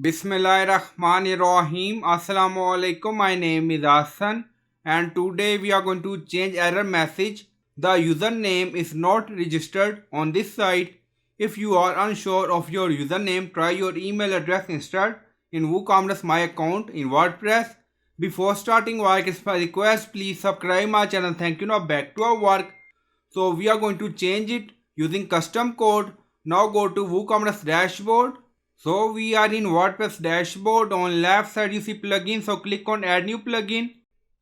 Bismillahirrahmanirrahim. Assalamu alaikum. My name is Hassan and today we are going to change error message. The username is not registered on this site. If you are unsure of your username, try your email address instead in WooCommerce My Account in WordPress. Before starting work, it's my request, please subscribe my channel. Thank you. Now back to our work. So we are going to change it using custom code. Now go to WooCommerce dashboard. So we are in WordPress dashboard. On left side you see plugin. So click on add new plugin.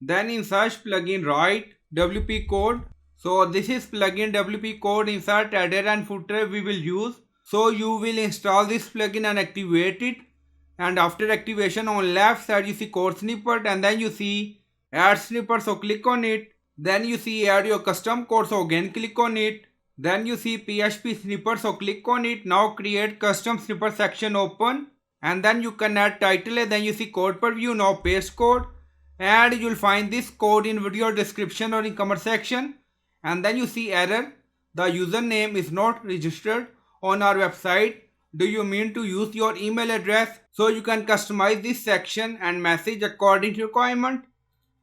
Then in search plugin write WP code. So this is plugin WP code. Insert header and footer we will use. So you will install this plugin and activate it. And after activation on left side you see code snippet and then you see add snippet. So click on it. Then you see add your custom code. So again click on it. Then you see PHP snippet, so click on it. Now create custom snippet section open and then you can add title and then you see code per view. Now paste code and you'll find this code in video description or in comment section. And then you see error, the username is not registered on our website. Do you mean to use your email address? So you can customize this section and message according to requirement.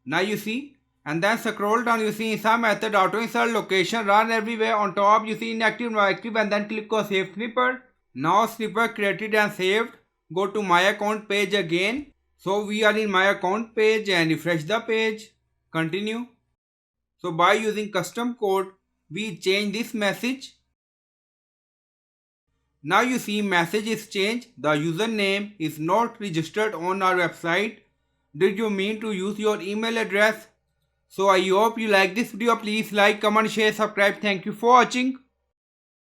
Now you see. And then scroll down, you see insert method, auto insert location, run everywhere. On top you see inactive, no active and then click on save snippet. Now snippet created and saved. Go to my account page again. So we are in my account page and refresh the page. Continue. So by using custom code, we change this message. Now you see message is changed. The username is not registered on our website. Did you mean to use your email address? So I hope you like this video. Please like, comment, share, subscribe. Thank you for watching.